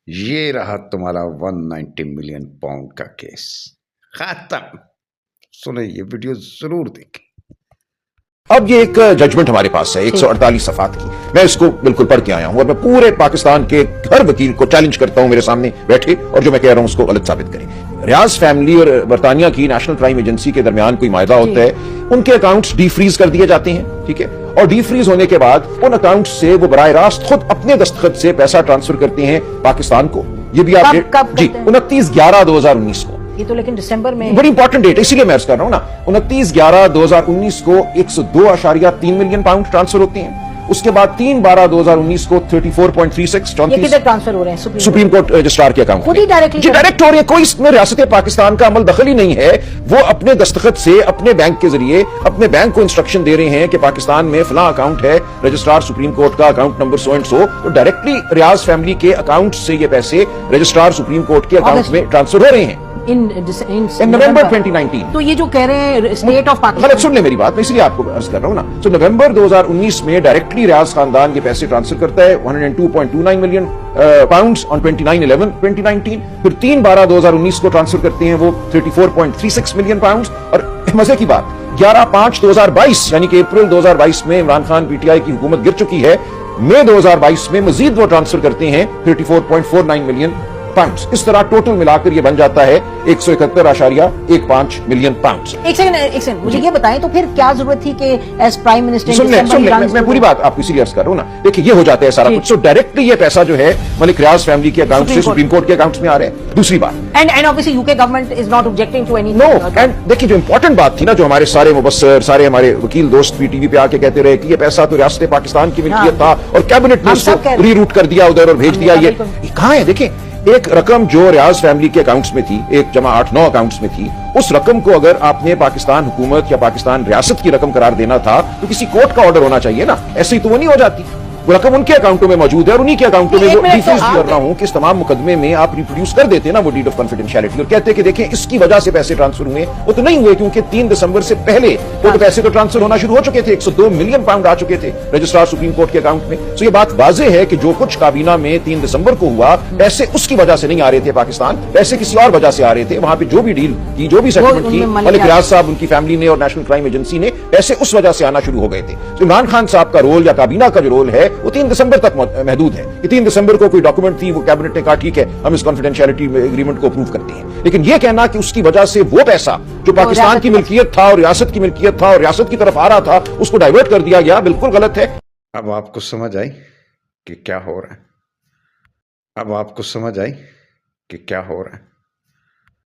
یہ رہا تمہارا 190 ملین پاؤنڈ کا کیس ختم. سنیں یہ ویڈیو ضرور دیکھیں. اب یہ ایک ججمنٹ ہمارے پاس ہے 148 صفحات کی. میں اس کو بالکل پڑھ کے آیا ہوں اور میں پورے پاکستان کے ہر وکیل کو چیلنج کرتا ہوں میرے سامنے بیٹھے اور جو میں کہہ رہا ہوں اس کو غلط ثابت کریں. ریاض فیملی اور برطانیہ کی نیشنل کرائم ایجنسی کے درمیان کوئی معاہدہ ہوتا ہے, ان کے اکاؤنٹس ڈی فریز کر دیے جاتے ہیں, ٹھیک ہے, اور ڈی فریز ہونے کے بعد ان اکاؤنٹ سے وہ براہ راست خود اپنے دستخط سے پیسہ ٹرانسفر کرتے ہیں پاکستان کو. یہ بھی آپ جی 29/11/2019 کو. یہ تو لیکن دسمبر میں بڑی امپورٹنٹ ڈیٹ, اسی لیے میں عرض کر رہا ہوں نا. 29/11/2019 کو 102.3 ملین پاؤنڈ ٹرانسفر ہوتے ہیں. اس کے بعد 3/12/2019 کو 34.36 ٹرانسفر ہو رہے ہیں سپریم کورٹ رجسٹرار کے اکاؤنٹ خود ہی ڈائریکٹ ہو رہے ہیں. کوئی اس میں ریاست پاکستان کا عمل دخل ہی نہیں ہے. وہ اپنے دستخط سے اپنے بینک کے ذریعے اپنے بینک کو انسٹرکشن دے رہے ہیں کہ پاکستان میں فلاں اکاؤنٹ ہے, رجسٹرار سپریم کورٹ کا account number so and so, تو ڈائریکٹلی ریاض فیملی کے اکاؤنٹ سے یہ پیسے رجسٹرار سپریم کورٹ کے اکاؤنٹ میں ٹرانسفر ہو رہے ہیں ان نومبر 2019. تو یہ جو کہہ رہے ہیں اسٹیٹ آف پاکستان, غلط سن لیں میری بات, میں اس لیے آپ کو عرض کر رہا ہوں نا. تو نومبر 2019 میں ڈائریکٹلی ریاض خاندان یہ پیسے ٹرانسفر کرتا ہے 102.29 ملین پاؤنڈز on 29/11/2019. پھر 3/12/2019 کو ٹرانسفر کرتے ہیں وہ 34.36 ملین پاؤنڈز. اور مزے کی بات 11/5/2022 یعنی کہ اپریل 2022 میں Imran Khan P T I کی حکومت گر چکی ہے, مئی 2022 میں مزید وہ ٹرانسفر کرتے ہیں 34.49 ملین پاؤنڈز. اس طرح ٹوٹل ملا کر یہ بن جاتا ہے 171.15 ملین پاؤنڈز. ایک سیکنڈ مجھے یہ بتائیں تو پھر کیا ضرورت تھی کہ ایز پرائم منسٹر سن لیں میں پوری بات آپ کو اسی لیے عرض کر رہا ہوں نا. دیکھیں یہ ہو جاتا ہے سارا کچھ. سو ڈائریکٹلی یہ پیسہ جو ہے ملک ریاض فیملی کے اکاؤنٹ سے سپریم کورٹ کے اکاؤنٹس میں آ رہے ہیں. دوسری بات and obviously UK government is not objecting to any. No, and دیکھیں جو امپورٹنٹ بات تھی نا, جو ہمارے سارے مبصر سارے ہمارے وکیل دوست بھی ٹی وی پہ آ کے کہتے رہے کہ یہ پیسہ تو ریاست پاکستان کی ملکیت تھا اور کیبنٹ نے اس کو ری روٹ کر دیا ادھر اور بھیج دیا. یہ کہاں ہے؟ دیکھیں ایک رقم جو ریاض فیملی کے اکاؤنٹس میں تھی, 1/8-9 اکاؤنٹس میں تھی, اس رقم کو اگر آپ نے پاکستان حکومت یا پاکستان ریاست کی رقم قرار دینا تھا تو کسی کورٹ کا آرڈر ہونا چاہیے نا. ایسے ہی تو وہ نہیں ہو جاتی. وہ رقم ان کے اکاؤنٹوں میں موجود ہے اور انہی کے اکاؤنٹوں میں وہ ڈیفریز کر رہا ہوں کہ اس تمام مقدمے میں آپ ریپروڈیوس کر دیتے نا وہ ڈیڈ آف کانفیڈینشیلٹی اور کہتے کہ دیکھیں اس کی وجہ سے پیسے ٹرانسفر ہوئے. وہ تو نہیں ہوئے کیونکہ 3 دسمبر سے پہلے وہ تو پیسے تو ٹرانسفر ہونا شروع ہو چکے تھے. 102 ملین پاؤنڈ آ چکے تھے رجسٹرار سپریم کورٹ کے اکاؤنٹ میں. سو یہ بات واضح ہے کہ جو کچھ کابینہ میں 3 دسمبر کو ہوا پیسے اس کی وجہ سے نہیں آ رہے تھے پاکستان, پیسے کسی اور وجہ سے آ رہے تھے. وہاں پہ جو بھی ڈیل کی, جو بھی سیٹلمنٹ کی, ملک ریاض صاحب ان کی فیملی نے اور نیشنل کرائم ایجنسی نے, پیسے اس وجہ سے آنا شروع ہو گئے تھے. عمران خان صاحب کا رول یا کابینہ کا جو رول ہے وہ 3 دسمبر تک محدود ہے. 3 دسمبر کو کوئی ڈاکومنٹ تھی, وہ کیبنٹ نے کہا ٹھیک ہے ہم اس کانفیڈینشیلٹی ایگریمنٹ کو اپروو کرتے ہیں. لیکن یہ کہنا کہ اس کی وجہ سے وہ پیسہ جو پاکستان کی ملکیت تھا اور ریاست کی ملکیت تھا اور ریاست کی طرف آ رہا تھا اس کو ڈائیورٹ کر دیا گیا, بالکل غلط ہے. اب آپ کو سمجھ آئی کہ کیا ہو رہا ہے. اب آپ کو سمجھ آئی کہ کیا ہو رہا ہے.